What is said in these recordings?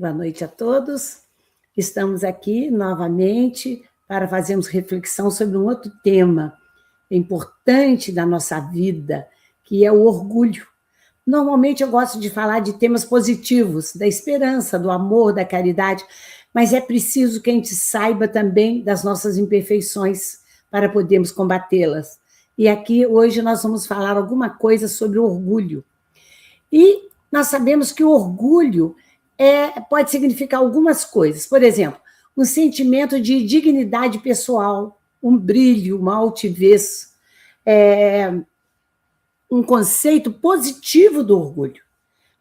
Boa noite a todos. Estamos aqui novamente para fazermos reflexão sobre um outro tema importante da nossa vida, que é o orgulho. Normalmente eu gosto de falar de temas positivos, da esperança, do amor, da caridade, mas é preciso que a gente saiba também das nossas imperfeições para podermos combatê-las. E aqui hoje nós vamos falar alguma coisa sobre o orgulho. E nós sabemos que o orgulho pode significar algumas coisas. Por exemplo, um sentimento de dignidade pessoal, um brilho, uma altivez, um conceito positivo do orgulho.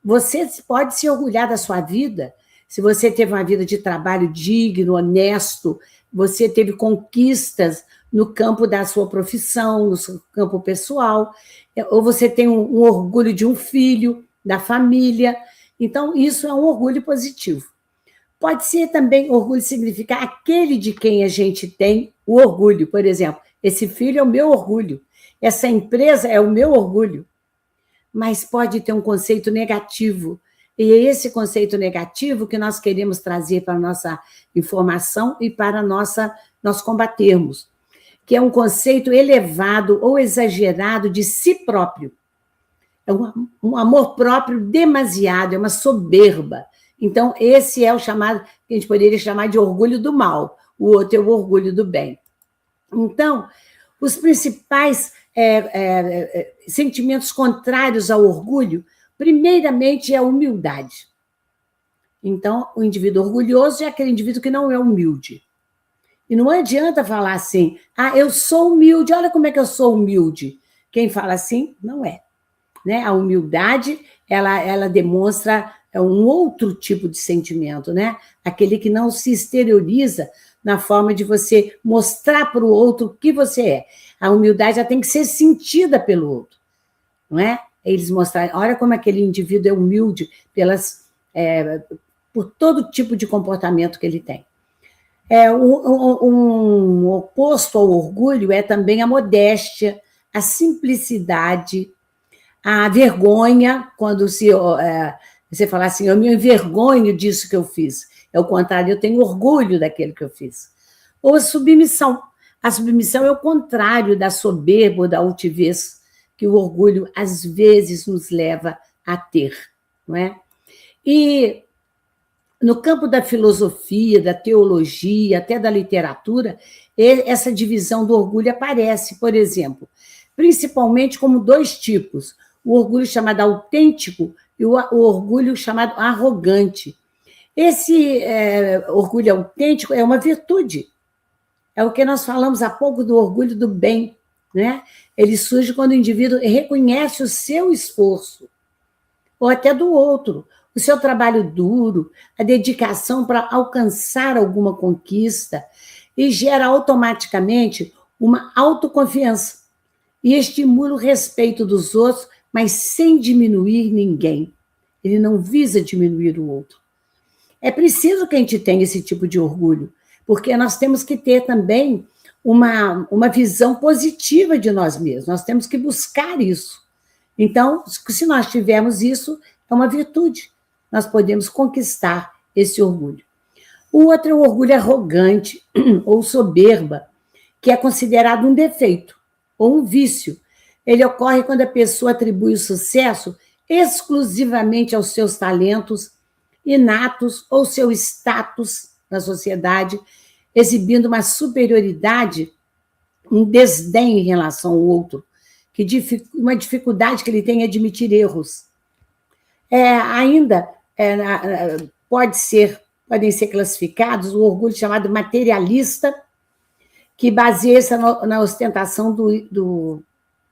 Você pode se orgulhar da sua vida, se você teve uma vida de trabalho digno, honesto, você teve conquistas no campo da sua profissão, no seu campo pessoal, ou você tem um orgulho de um filho, da família. Então, isso é um orgulho positivo. Pode ser também orgulho significar aquele de quem a gente tem o orgulho. Por exemplo, esse filho é o meu orgulho, essa empresa é o meu orgulho. Mas pode ter um conceito negativo. E é esse conceito negativo que nós queremos trazer para a nossa informação e para nós combatermos, que é um conceito elevado ou exagerado de si próprio. É um amor próprio demasiado, é uma soberba. Então, esse é o chamado, que a gente poderia chamar de orgulho do mal, o outro é o orgulho do bem. Então, os principais sentimentos contrários ao orgulho, primeiramente, é a humildade. Então, o indivíduo orgulhoso é aquele indivíduo que não é humilde. E não adianta falar assim, eu sou humilde, olha como é que eu sou humilde. Quem fala assim, não é. Né? A humildade, ela demonstra um outro tipo de sentimento, né? Aquele que não se exterioriza na forma de você mostrar para o outro o que você é. A humildade já tem que ser sentida pelo outro, não é? Eles mostrarem, olha como aquele indivíduo é humilde por todo tipo de comportamento que ele tem. Um oposto ao orgulho é também a modéstia, a simplicidade, a vergonha, quando você fala assim, eu me envergonho disso que eu fiz. É o contrário, eu tenho orgulho daquilo que eu fiz. Ou a submissão. A submissão é o contrário da soberba ou da altivez, que o orgulho, às vezes, nos leva a ter. Não é? E no campo da filosofia, da teologia, até da literatura, essa divisão do orgulho aparece, por exemplo, principalmente como dois tipos, o orgulho chamado autêntico e o orgulho chamado arrogante. Esse orgulho autêntico é uma virtude, é o que nós falamos há pouco do orgulho do bem, né? Ele surge quando o indivíduo reconhece o seu esforço, ou até do outro, o seu trabalho duro, a dedicação para alcançar alguma conquista, e gera automaticamente uma autoconfiança, e estimula o respeito dos outros, mas sem diminuir ninguém. Ele não visa diminuir o outro. É preciso que a gente tenha esse tipo de orgulho, porque nós temos que ter também uma visão positiva de nós mesmos, nós temos que buscar isso. Então, se nós tivermos isso, é uma virtude, nós podemos conquistar esse orgulho. O outro é o orgulho arrogante ou soberba, que é considerado um defeito ou um vício. Ele ocorre quando a pessoa atribui o sucesso exclusivamente aos seus talentos inatos ou seu status na sociedade, exibindo uma superioridade, um desdém em relação ao outro, uma dificuldade que ele tem em admitir erros. Podem ser classificados o orgulho chamado materialista, que baseia-se na ostentação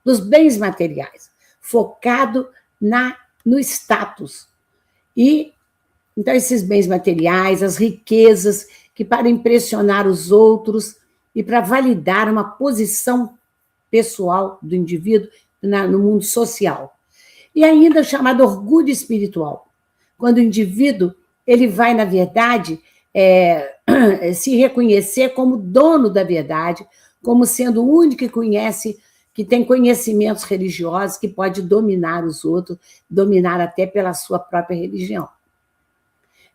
dos bens materiais, focado no status. E, então, esses bens materiais, as riquezas, que para impressionar os outros e para validar uma posição pessoal do indivíduo no mundo social. E ainda o chamado orgulho espiritual, quando o indivíduo ele vai, na verdade, se reconhecer como dono da verdade, como sendo o único que conhece, que tem conhecimentos religiosos, que pode dominar os outros, dominar até pela sua própria religião.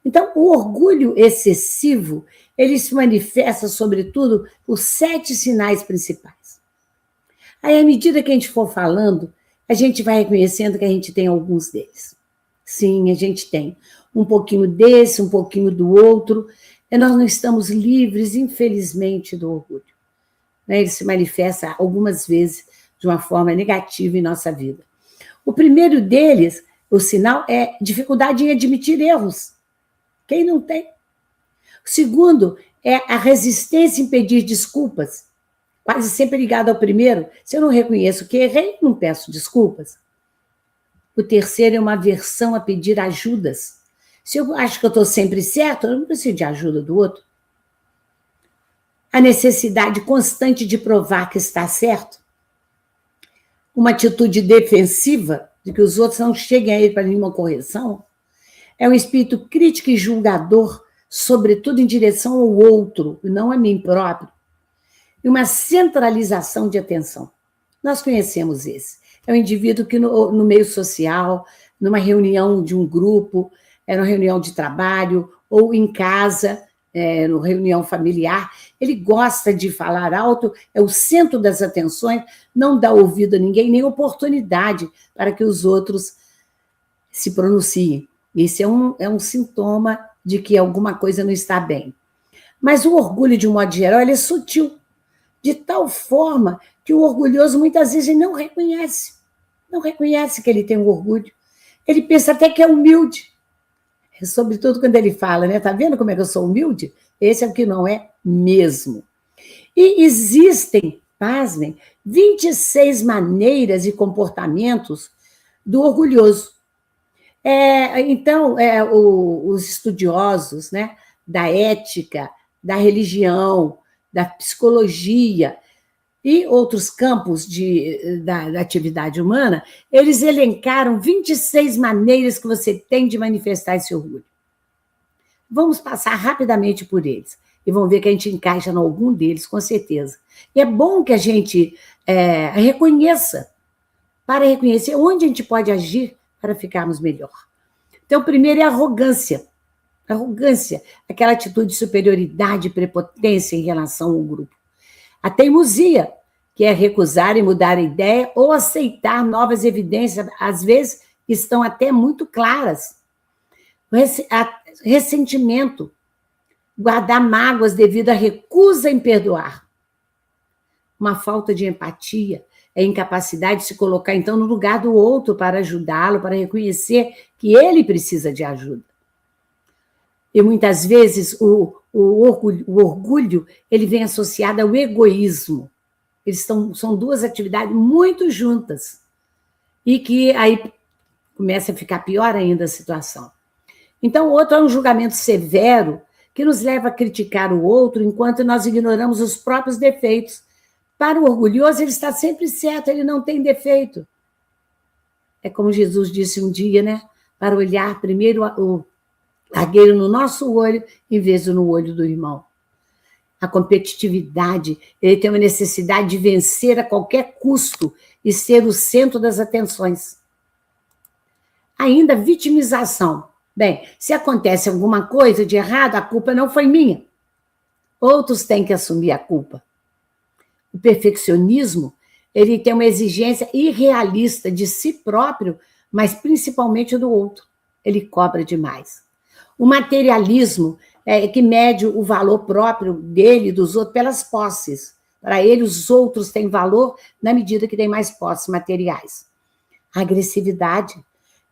Então, o orgulho excessivo, ele se manifesta, sobretudo, por 7 sinais principais. Aí, à medida que a gente for falando, a gente vai reconhecendo que a gente tem alguns deles. Sim, a gente tem. Um pouquinho desse, um pouquinho do outro. E nós não estamos livres, infelizmente, do orgulho. Ele se manifesta algumas vezes de uma forma negativa em nossa vida. O primeiro deles, o sinal, é dificuldade em admitir erros. Quem não tem? O segundo é a resistência em pedir desculpas, quase sempre ligado ao primeiro. Se eu não reconheço que errei, não peço desculpas. O terceiro é uma aversão a pedir ajudas. Se eu acho que eu estou sempre certo, eu não preciso de ajuda do outro. A necessidade constante de provar que está certo. Uma atitude defensiva, de que os outros não cheguem a ele para nenhuma correção. É um espírito crítico e julgador, sobretudo em direção ao outro, e não a mim próprio. E uma centralização de atenção. Nós conhecemos esse. É um indivíduo que no meio social, numa reunião de um grupo, numa reunião de trabalho, ou em casa, numa reunião familiar, ele gosta de falar alto, é o centro das atenções, não dá ouvido a ninguém, nem oportunidade para que os outros se pronunciem. Esse é um sintoma de que alguma coisa não está bem. Mas o orgulho, de um modo geral, ele é sutil, de tal forma que o orgulhoso, muitas vezes, ele não reconhece que ele tem um orgulho. Ele pensa até que é humilde. Sobretudo quando ele fala, né? Tá vendo como é que eu sou humilde? Esse é o que não é mesmo. E existem, pasmem, 26 maneiras e comportamentos do orgulhoso. Então, os estudiosos, né, da ética, da religião, da psicologia e outros campos da atividade humana, eles elencaram 26 maneiras que você tem de manifestar esse orgulho. Vamos passar rapidamente por eles e vamos ver que a gente encaixa em algum deles, com certeza. E é bom que a gente reconheça, para reconhecer onde a gente pode agir para ficarmos melhor. Então, o primeiro é a arrogância. Arrogância, aquela atitude de superioridade e prepotência em relação ao grupo. A teimosia, que é recusar e mudar a ideia ou aceitar novas evidências, às vezes que estão até muito claras. Ressentimento, guardar mágoas devido à recusa em perdoar. Uma falta de empatia, é a incapacidade de se colocar, então, no lugar do outro para ajudá-lo, para reconhecer que ele precisa de ajuda. E muitas vezes o orgulho ele vem associado ao egoísmo. São duas atividades muito juntas e que aí começa a ficar pior ainda a situação. Então, outro é um julgamento severo que nos leva a criticar o outro enquanto nós ignoramos os próprios defeitos. Para o orgulhoso, ele está sempre certo, ele não tem defeito. É como Jesus disse um dia, né? Para olhar primeiro o argueiro no nosso olho, em vez de no olho do irmão. A competitividade, ele tem uma necessidade de vencer a qualquer custo e ser o centro das atenções. Ainda vitimização. Bem, se acontece alguma coisa de errado, a culpa não foi minha. Outros têm que assumir a culpa. O perfeccionismo, ele tem uma exigência irrealista de si próprio, mas principalmente do outro. Ele cobra demais. O materialismo é que mede o valor próprio dele e dos outros pelas posses. Para ele, os outros têm valor na medida que têm mais posses materiais. A agressividade,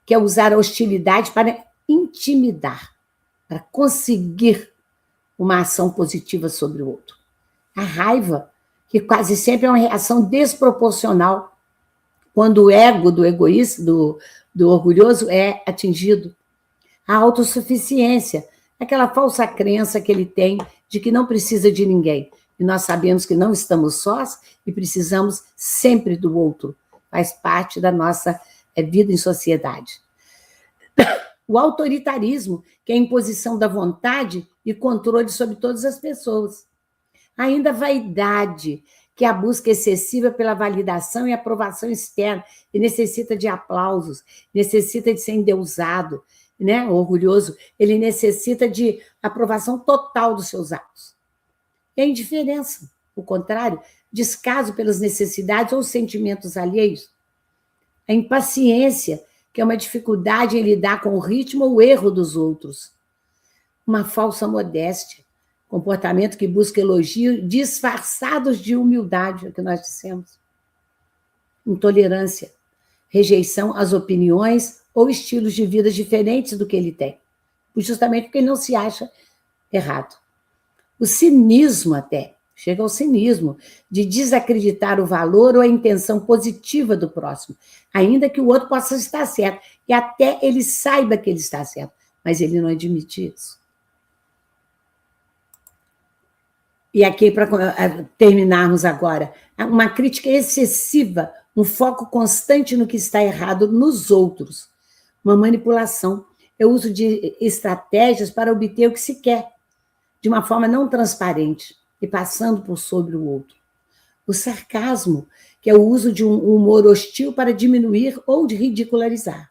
que é usar a hostilidade para intimidar, para conseguir uma ação positiva sobre o outro. A raiva, que quase sempre é uma reação desproporcional quando o ego do egoísta, do orgulhoso, é atingido. A autossuficiência, aquela falsa crença que ele tem de que não precisa de ninguém. E nós sabemos que não estamos sós e precisamos sempre do outro. Faz parte da nossa vida em sociedade. O autoritarismo, que é a imposição da vontade e controle sobre todas as pessoas. Ainda a vaidade, que é a busca excessiva pela validação e aprovação externa, e necessita de aplausos, necessita de ser endeusado, né, o orgulhoso, ele necessita de aprovação total dos seus atos. É indiferença, o contrário, descaso pelas necessidades ou sentimentos alheios. A impaciência, que é uma dificuldade em lidar com o ritmo ou o erro dos outros. Uma falsa modéstia, comportamento que busca elogio disfarçados de humildade, é o que nós dissemos. Intolerância, rejeição às opiniões ou estilos de vida diferentes do que ele tem, justamente porque ele não se acha errado. O cinismo até, chega ao cinismo, de desacreditar o valor ou a intenção positiva do próximo, ainda que o outro possa estar certo, e até ele saiba que ele está certo, mas ele não admite isso. E aqui, para terminarmos agora, uma crítica excessiva, um foco constante no que está errado nos outros, uma manipulação, é o uso de estratégias para obter o que se quer, de uma forma não transparente e passando por sobre o outro. O sarcasmo, que é o uso de um humor hostil para diminuir ou de ridicularizar.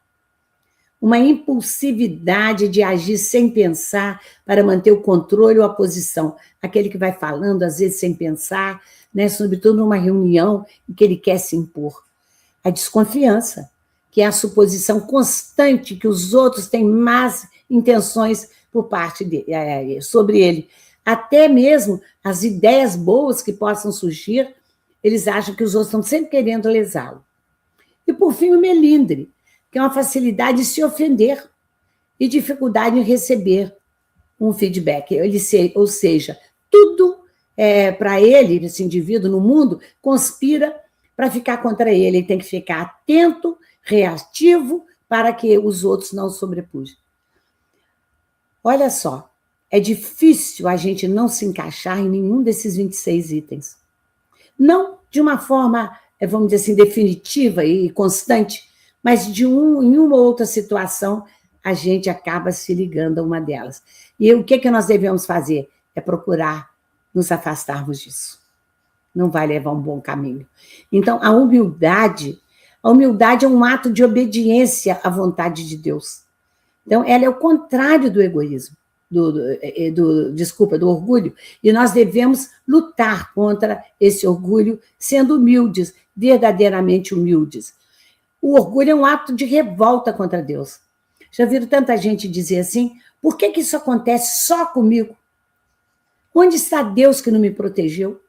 Uma impulsividade de agir sem pensar para manter o controle ou a posição. Aquele que vai falando, às vezes, sem pensar, né, sobretudo numa reunião em que ele quer se impor. A desconfiança, que é a suposição constante que os outros têm más intenções por parte dele, sobre ele. Até mesmo as ideias boas que possam surgir, eles acham que os outros estão sempre querendo lesá-lo. E, por fim, o melindre, que é uma facilidade de se ofender e dificuldade em receber um feedback. Ou seja, tudo para ele, esse indivíduo no mundo, conspira para ficar contra ele. Ele tem que ficar atento, reativo, para que os outros não sobrepujem. Olha só, é difícil a gente não se encaixar em nenhum desses 26 itens. Não de uma forma, vamos dizer assim, definitiva e constante, mas em uma ou outra situação a gente acaba se ligando a uma delas. E o que nós devemos fazer? É procurar nos afastarmos disso. Não vai levar um bom caminho. Então, a humildade é um ato de obediência à vontade de Deus. Então, ela é o contrário do egoísmo, do orgulho, e nós devemos lutar contra esse orgulho, sendo humildes, verdadeiramente humildes. O orgulho é um ato de revolta contra Deus. Já viram tanta gente dizer assim, por que isso acontece só comigo? Onde está Deus que não me protegeu?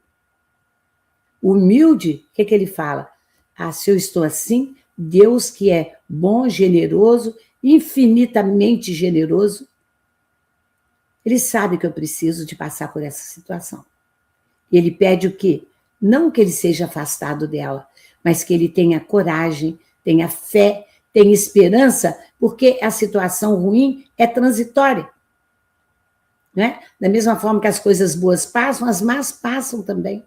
O humilde, o que ele fala? Se eu estou assim, Deus que é bom, generoso, infinitamente generoso, ele sabe que eu preciso de passar por essa situação. E ele pede o quê? Não que ele seja afastado dela, mas que ele tenha coragem, tenha fé, tenha esperança, porque a situação ruim é transitória. Né? Da mesma forma que as coisas boas passam, as más passam também.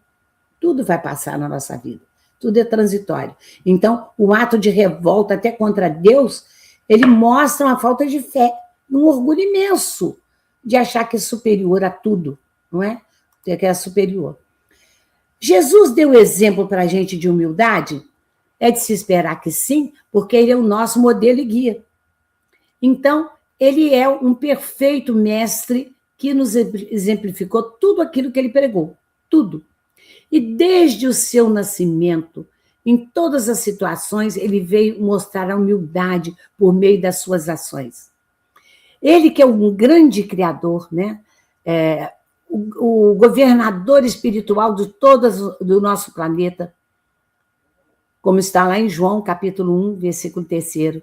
Tudo vai passar na nossa vida. Tudo é transitório. Então, o ato de revolta até contra Deus, ele mostra uma falta de fé, um orgulho imenso de achar que é superior a tudo, não é? Que é superior. Jesus deu exemplo para a gente de humildade? É de se esperar que sim, porque ele é o nosso modelo e guia. Então, ele é um perfeito mestre que nos exemplificou tudo aquilo que ele pregou, tudo. E desde o seu nascimento, em todas as situações, ele veio mostrar a humildade por meio das suas ações. Ele que é um grande criador, né? O governador espiritual de do nosso planeta, como está lá em João, capítulo 1, versículo 3.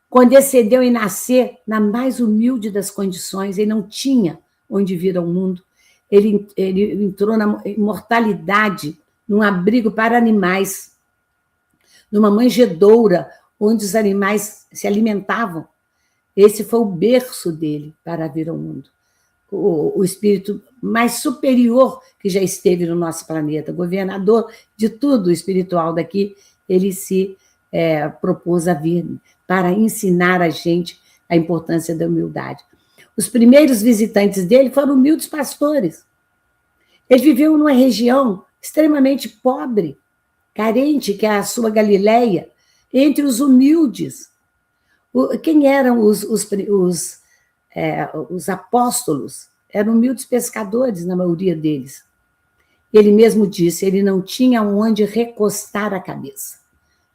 Condescendeu em nascer na mais humilde das condições, ele não tinha onde vir ao mundo. Ele entrou na imortalidade, num abrigo para animais, numa manjedoura, onde os animais se alimentavam. Esse foi o berço dele para vir ao mundo. O espírito mais superior que já esteve no nosso planeta, governador de tudo espiritual daqui, ele se propôs a vir para ensinar a gente a importância da humildade. Os primeiros visitantes dele foram humildes pastores. Ele viveu numa região extremamente pobre, carente, que é a sua Galileia, entre os humildes. Quem eram os apóstolos? Eram humildes pescadores, na maioria deles. Ele mesmo disse, ele não tinha onde recostar a cabeça.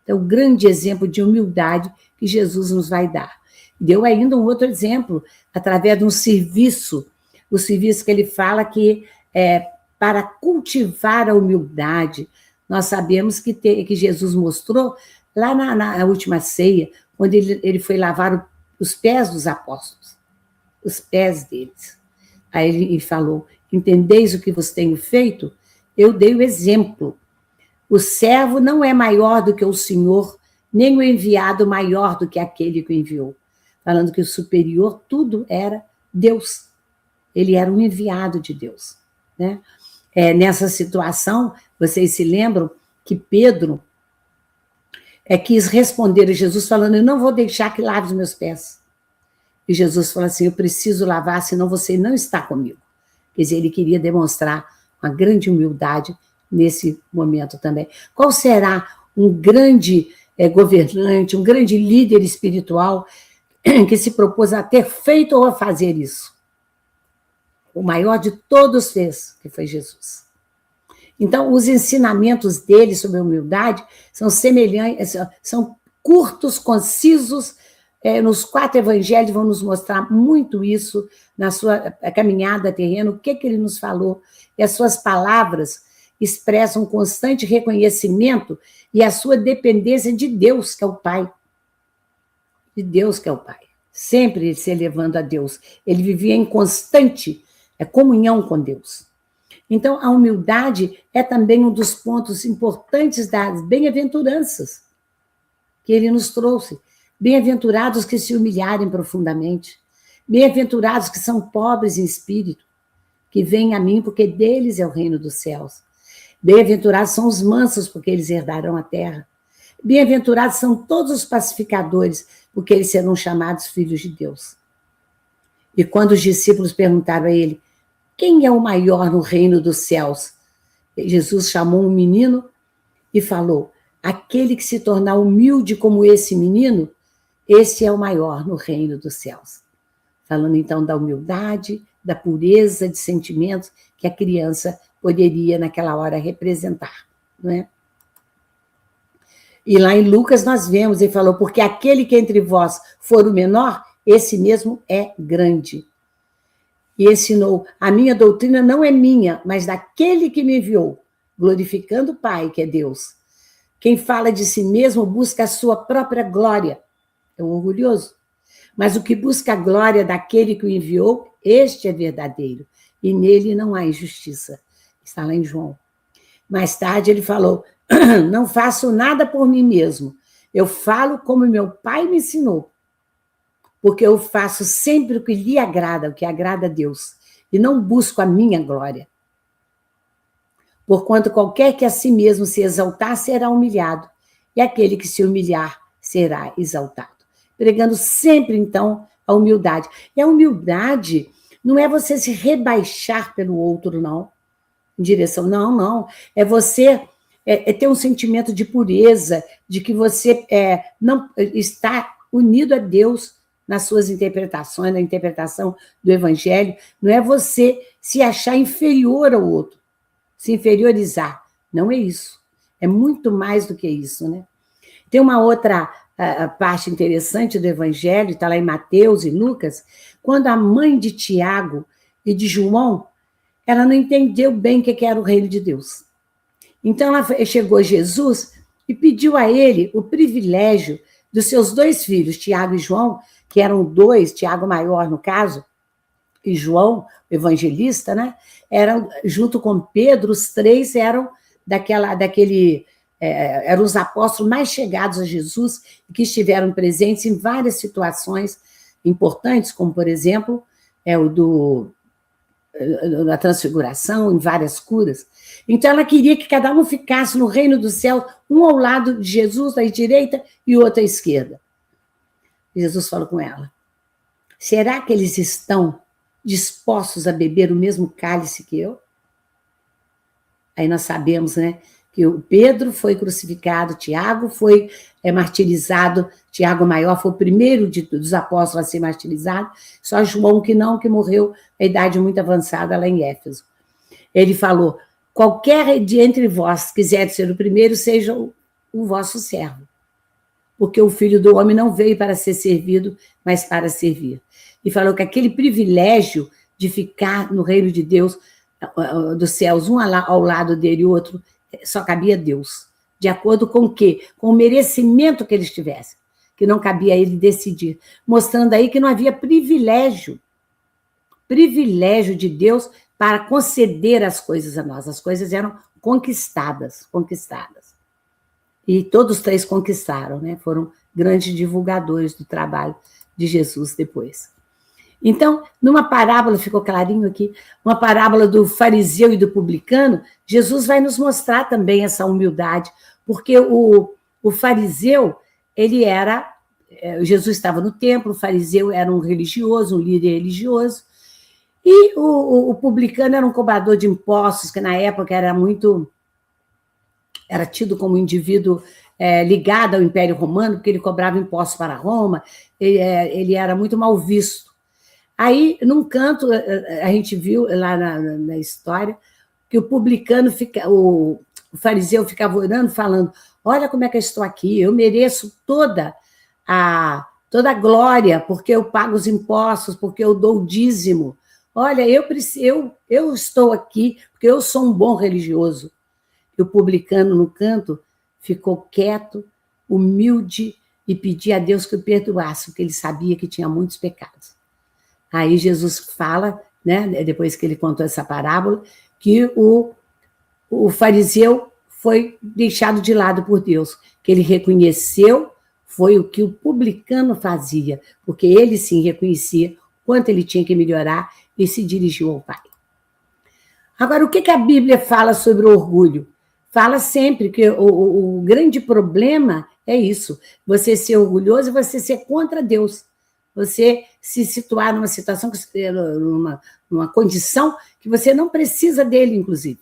Então, grande exemplo de humildade que Jesus nos vai dar. Deu ainda um outro exemplo, através de um serviço, o serviço que ele fala que para cultivar a humildade, nós sabemos que Jesus mostrou lá na última ceia, quando ele foi lavar os pés dos apóstolos, os pés deles. Aí ele falou, entendeis o que vos tenho feito? Eu dei o exemplo. O servo não é maior do que o Senhor, nem o enviado maior do que aquele que o enviou. Falando que o superior, tudo era Deus. Ele era um enviado de Deus. Né? Nessa situação, vocês se lembram que Pedro quis responder a Jesus falando, eu não vou deixar que lave os meus pés. E Jesus falou assim, eu preciso lavar, senão você não está comigo. Quer dizer, ele queria demonstrar uma grande humildade nesse momento também. Qual será um grande governante, um grande líder espiritual que se propôs a ter feito ou a fazer isso? O maior de todos fez, que foi Jesus. Então, os ensinamentos dele sobre a humildade são semelhantes, são curtos, concisos. Nos 4 evangelhos vão nos mostrar muito isso na sua caminhada terrena, o que ele nos falou. E as suas palavras expressam um constante reconhecimento e a sua dependência de Deus, que é o Pai. De Deus, que é o Pai. Sempre se elevando a Deus. Ele vivia em constante comunhão com Deus. Então, a humildade é também um dos pontos importantes das bem-aventuranças que ele nos trouxe. Bem-aventurados que se humilharem profundamente. Bem-aventurados que são pobres em espírito, que vêm a mim, porque deles é o reino dos céus. Bem-aventurados são os mansos, porque eles herdarão a terra. Bem-aventurados são todos os pacificadores, porque eles serão chamados filhos de Deus. E quando os discípulos perguntaram a ele, quem é o maior no reino dos céus? Jesus chamou um menino e falou, aquele que se tornar humilde como esse menino, esse é o maior no reino dos céus. Falando então da humildade, da pureza de sentimentos que a criança poderia naquela hora representar. Não é? E lá em Lucas nós vemos, ele falou, porque aquele que entre vós for o menor, esse mesmo é grande. E ensinou, a minha doutrina não é minha, mas daquele que me enviou, glorificando o Pai, que é Deus. Quem fala de si mesmo busca a sua própria glória. É um orgulhoso. Mas o que busca a glória daquele que o enviou, este é verdadeiro. E nele não há injustiça. Está lá em João. Mais tarde ele falou, não faço nada por mim mesmo. Eu falo como meu Pai me ensinou. Porque eu faço sempre o que lhe agrada, o que agrada a Deus. E não busco a minha glória. Porquanto qualquer que a si mesmo se exaltar, será humilhado. E aquele que se humilhar, será exaltado. Pregando sempre, então, a humildade. E a humildade não é você se rebaixar pelo outro, não. Em direção, não. É você ter um sentimento de pureza, de que você não está unido a Deus nas suas interpretações, na interpretação do Evangelho. Não é você se achar inferior ao outro, se inferiorizar. Não é isso. É muito mais do que isso, né? Tem uma outra parte interessante do Evangelho, está lá em Mateus e Lucas, quando a mãe de Tiago e de João, ela não entendeu bem o que era o reino de Deus. Então ela chegou a Jesus e pediu a ele o privilégio dos seus 2 filhos, Tiago e João, que eram 2, Tiago maior no caso, e João, o evangelista, né? Eram, junto com Pedro, os 3 eram eram os apóstolos mais chegados a Jesus e que estiveram presentes em várias situações importantes, como, por exemplo, da transfiguração, em várias curas. Então, ela queria que cada um ficasse no reino do céu, um ao lado de Jesus, à direita, e o outro à esquerda. Jesus falou com ela, será que eles estão dispostos a beber o mesmo cálice que eu? Aí nós sabemos, né, que o Pedro foi crucificado, Tiago foi martirizado, Tiago Maior foi o primeiro dos apóstolos a ser martirizado, só João que não, que morreu a idade muito avançada lá em Éfeso. Ele falou, qualquer de entre vós quiser ser o primeiro, seja o vosso servo, porque o Filho do Homem não veio para ser servido, mas para servir. E falou que aquele privilégio de ficar no reino de Deus, dos céus, um ao lado dele e o outro, só cabia a Deus. De acordo com o quê? Com o merecimento que eles tivessem, que não cabia a ele decidir. Mostrando aí que não havia privilégio de Deus para conceder as coisas a nós. As coisas eram conquistadas. E todos três conquistaram, né? Foram grandes divulgadores do trabalho de Jesus depois. Então, numa parábola, ficou clarinho aqui, uma parábola do fariseu e do publicano, Jesus vai nos mostrar também essa humildade, porque o fariseu, ele era, Jesus estava no templo, o fariseu era um religioso, um líder religioso, e o publicano era um cobrador de impostos, que na época era tido como indivíduo ligado ao Império Romano, porque ele cobrava impostos para Roma, ele era muito mal visto. Aí, num canto, a gente viu lá na história que o publicano, o fariseu ficava orando, falando, olha como é que eu estou aqui, eu mereço toda a glória, porque eu pago os impostos, porque eu dou o dízimo. Olha, eu estou aqui, porque eu sou um bom religioso. E o publicano, no canto, ficou quieto, humilde, e pedia a Deus que o perdoasse, porque ele sabia que tinha muitos pecados. Aí Jesus fala, né, depois que ele contou essa parábola, que o fariseu foi deixado de lado por Deus, que ele reconheceu foi o que o publicano fazia, porque ele sim reconhecia quanto ele tinha que melhorar e se dirigiu ao Pai. Agora, o que a Bíblia fala sobre o orgulho? Fala sempre que o grande problema é isso, você ser orgulhoso e você ser contra Deus. Você se situar numa situação, numa condição que você não precisa dele, inclusive,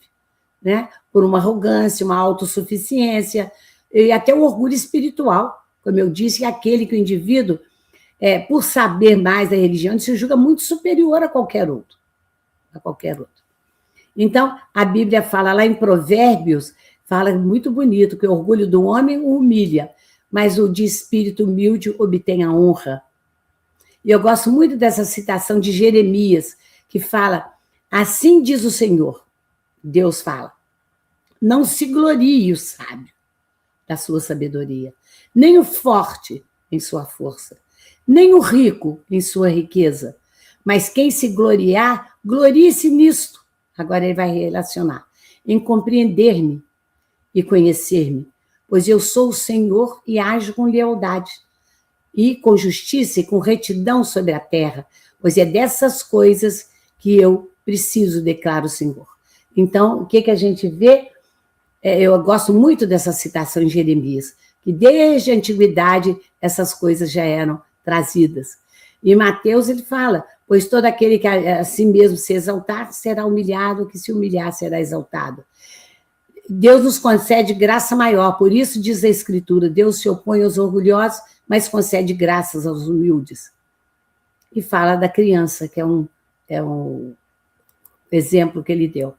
né? Por uma arrogância, uma autossuficiência, e até o orgulho espiritual, como eu disse, é aquele que o indivíduo, por saber mais da religião, se julga muito superior a qualquer outro. Então, a Bíblia fala lá em Provérbios, fala muito bonito, que o orgulho do homem o humilha, mas o de espírito humilde obtém a honra. E eu gosto muito dessa citação de Jeremias, que fala, assim diz o Senhor, Deus fala, não se glorie o sábio da sua sabedoria, nem o forte em sua força, nem o rico em sua riqueza, mas quem se gloriar, glorie-se nisto. Agora ele vai relacionar, em compreender-me e conhecer-me, pois eu sou o Senhor e ajo com lealdade, e com justiça e com retidão sobre a terra, pois é dessas coisas que eu preciso, declara o Senhor. Então, o que a gente vê? Eu gosto muito dessa citação em Jeremias, que desde a antiguidade essas coisas já eram trazidas. E Mateus, ele fala, pois todo aquele que a si mesmo se exaltar, será humilhado, que se humilhar, será exaltado. Deus nos concede graça maior, por isso diz a Escritura, Deus se opõe aos orgulhosos, mas concede graças aos humildes. E fala da criança, que é um exemplo que ele deu.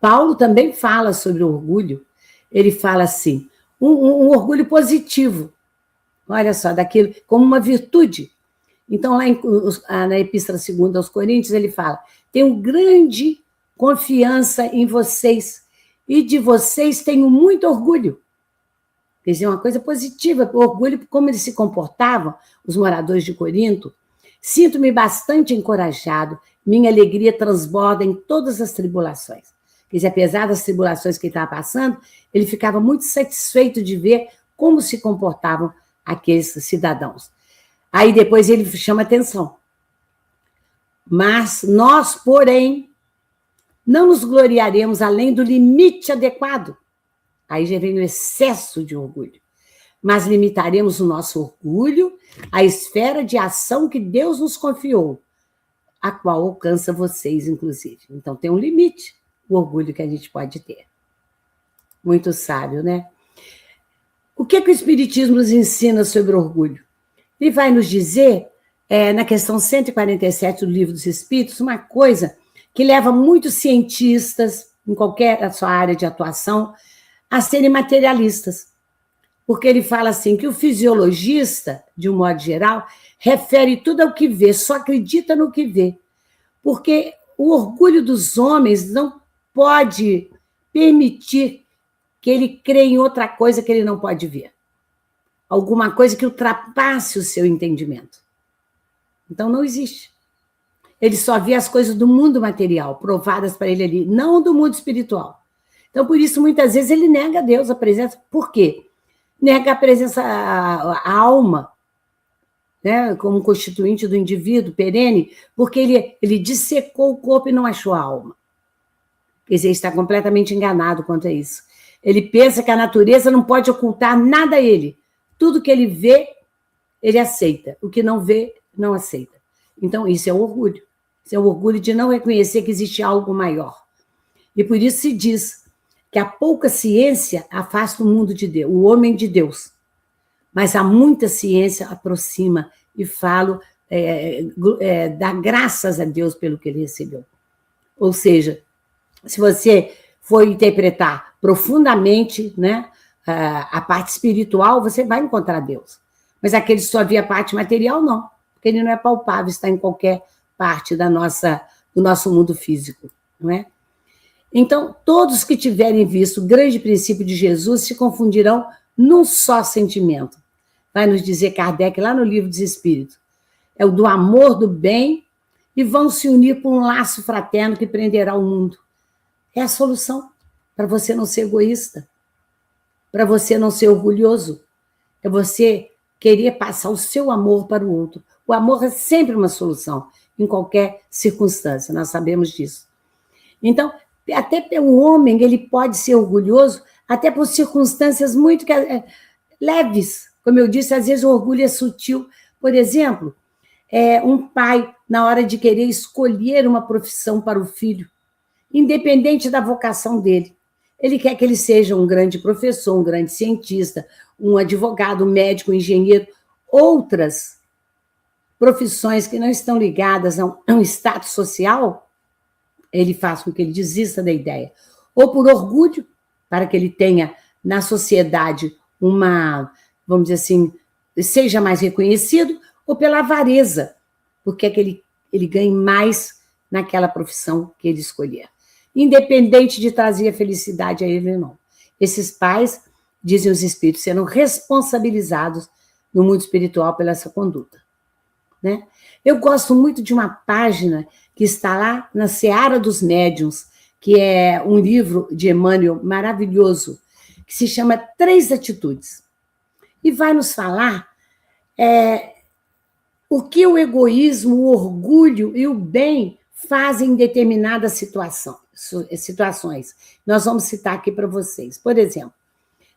Paulo também fala sobre o orgulho, ele fala assim, um orgulho positivo, olha só, daquilo, como uma virtude. Então, lá na Epístola 2 aos Coríntios, ele fala, tenho grande confiança em vocês, e de vocês tenho muito orgulho. Quer dizer, uma coisa positiva, o orgulho, como eles se comportavam, os moradores de Corinto. Sinto-me bastante encorajado, minha alegria transborda em todas as tribulações. Quer dizer, apesar das tribulações que ele estava passando, ele ficava muito satisfeito de ver como se comportavam aqueles cidadãos. Aí depois ele chama atenção. Mas nós, porém, não nos gloriaremos além do limite adequado. Aí já vem o excesso de orgulho. Mas limitaremos o nosso orgulho à esfera de ação que Deus nos confiou, a qual alcança vocês, inclusive. Então, tem um limite o orgulho que a gente pode ter. Muito sábio, né? O que o Espiritismo nos ensina sobre orgulho? Ele vai nos dizer, na questão 147 do Livro dos Espíritos, uma coisa que leva muitos cientistas, em qualquer sua área de atuação, a serem materialistas. Porque ele fala assim, que o fisiologista, de um modo geral, refere tudo ao que vê, só acredita no que vê. Porque o orgulho dos homens não pode permitir que ele creia em outra coisa que ele não pode ver. Alguma coisa que ultrapasse o seu entendimento. Então, não existe. Ele só vê as coisas do mundo material, provadas para ele ali, não do mundo espiritual. Então, por isso, muitas vezes, ele nega a Deus, a presença. Por quê? Nega a presença, a alma, né, como constituinte do indivíduo perene, porque ele dissecou o corpo e não achou a alma. Quer dizer, ele está completamente enganado quanto a isso. Ele pensa que a natureza não pode ocultar nada a ele. Tudo que ele vê, ele aceita. O que não vê, não aceita. Então, isso é o orgulho. Isso é o orgulho de não reconhecer que existe algo maior. E por isso se diz que a pouca ciência afasta o mundo de Deus, o homem de Deus. Mas há muita ciência aproxima e falo, dá graças a Deus pelo que ele recebeu. Ou seja, se você for interpretar profundamente, né, a parte espiritual, você vai encontrar Deus. Mas aquele que só via a parte material, não. Porque ele não é palpável, está em qualquer parte do nosso mundo físico, não é? Então, todos que tiverem visto o grande princípio de Jesus se confundirão num só sentimento. Vai nos dizer Kardec lá no Livro dos Espíritos. É o do amor do bem e vão se unir por um laço fraterno que prenderá o mundo. É a solução para você não ser egoísta, para você não ser orgulhoso. É você querer passar o seu amor para o outro. O amor é sempre uma solução, em qualquer circunstância, nós sabemos disso. Então, até o homem, ele pode ser orgulhoso, até por circunstâncias muito leves. Como eu disse, às vezes o orgulho é sutil. Por exemplo, um pai, na hora de querer escolher uma profissão para o filho, independente da vocação dele, ele quer que ele seja um grande professor, um grande cientista, um advogado, um médico, um engenheiro, outras profissões que não estão ligadas a um status social, ele faz com que ele desista da ideia. Ou por orgulho, para que ele tenha na sociedade uma, vamos dizer assim, seja mais reconhecido, ou pela avareza, porque é que ele ganhe mais naquela profissão que ele escolher. Independente de trazer a felicidade a ele ou não. Esses pais, dizem os espíritos, serão responsabilizados no mundo espiritual pela essa conduta. Né? Eu gosto muito de uma página que está lá na Seara dos Médiuns, que é um livro de Emmanuel maravilhoso, que se chama 3 Atitudes. E vai nos falar o que o egoísmo, o orgulho e o bem fazem em determinadas situações. Nós vamos citar aqui para vocês. Por exemplo,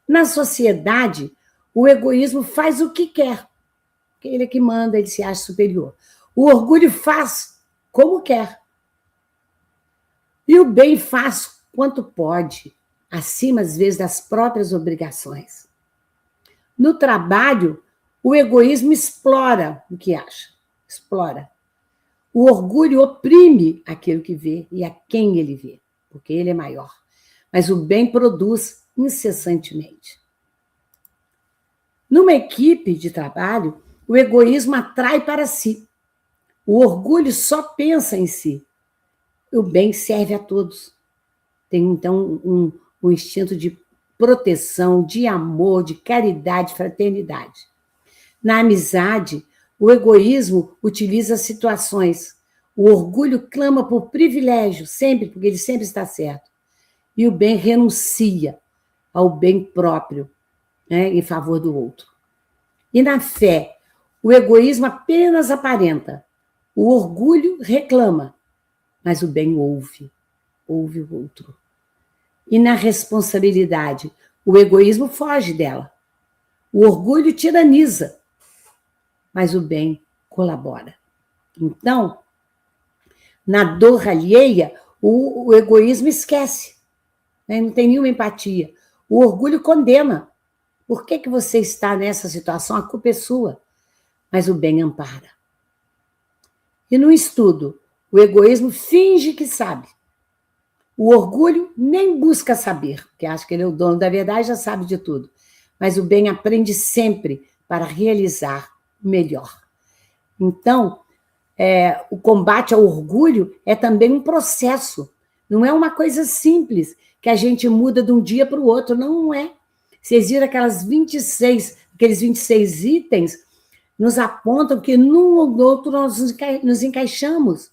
na sociedade, o egoísmo faz o que quer. Ele é que manda, ele se acha superior. O orgulho faz como quer. E o bem faz quanto pode, acima, às vezes, das próprias obrigações. No trabalho, o egoísmo explora o que acha. Explora. O orgulho oprime aquilo que vê e a quem ele vê, porque ele é maior. Mas o bem produz incessantemente. Numa equipe de trabalho, o egoísmo atrai para si. O orgulho só pensa em si. O bem serve a todos. Tem, então, um instinto de proteção, de amor, de caridade, fraternidade. Na amizade, o egoísmo utiliza situações. O orgulho clama por privilégio, sempre, porque ele sempre está certo. E o bem renuncia ao bem próprio, né, em favor do outro. E na fé, o egoísmo apenas aparenta. O orgulho reclama, mas o bem ouve o outro. E na responsabilidade, o egoísmo foge dela. O orgulho tiraniza, mas o bem colabora. Então, na dor alheia, o egoísmo esquece, né? Não tem nenhuma empatia. O orgulho condena. Por que você está nessa situação? A culpa é sua. Mas o bem ampara. E no estudo, o egoísmo finge que sabe. O orgulho nem busca saber, porque acha que ele é o dono da verdade, já sabe de tudo. Mas o bem aprende sempre para realizar o melhor. Então, o combate ao orgulho é também um processo. Não é uma coisa simples que a gente muda de um dia para o outro. Não é. Vocês viram aqueles 26 itens nos apontam que num ou no outro nós nos encaixamos,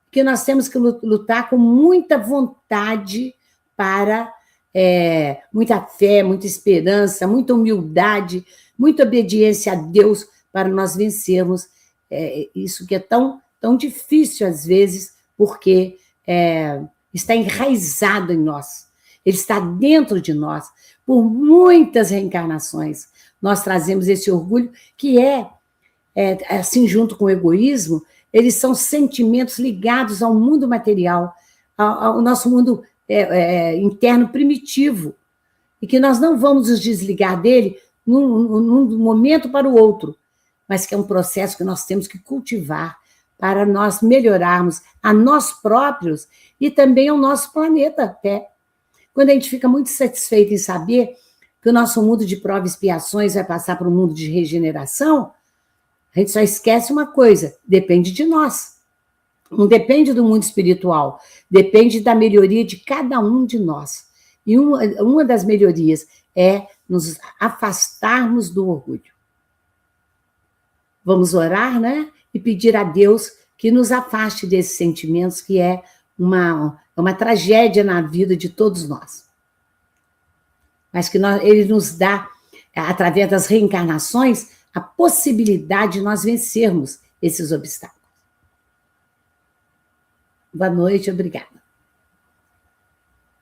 que nós temos que lutar com muita vontade para muita fé, muita esperança, muita humildade, muita obediência a Deus para nós vencermos isso que é tão, tão difícil às vezes, porque está enraizado em nós, ele está dentro de nós, por muitas reencarnações. Nós trazemos esse orgulho que assim, junto com o egoísmo, eles são sentimentos ligados ao mundo material, ao nosso mundo interno primitivo, e que nós não vamos nos desligar dele num momento para o outro, mas que é um processo que nós temos que cultivar para nós melhorarmos a nós próprios e também ao nosso planeta até. Quando a gente fica muito satisfeito em saber que o nosso mundo de provas e expiações vai passar para um mundo de regeneração, a gente só esquece uma coisa, depende de nós. Não depende do mundo espiritual, depende da melhoria de cada um de nós. E uma das melhorias é nos afastarmos do orgulho. Vamos orar, né? E pedir a Deus que nos afaste desses sentimentos, que é uma tragédia na vida de todos nós. Mas que ele nos dá, através das reencarnações, a possibilidade de nós vencermos esses obstáculos. Boa noite, obrigada.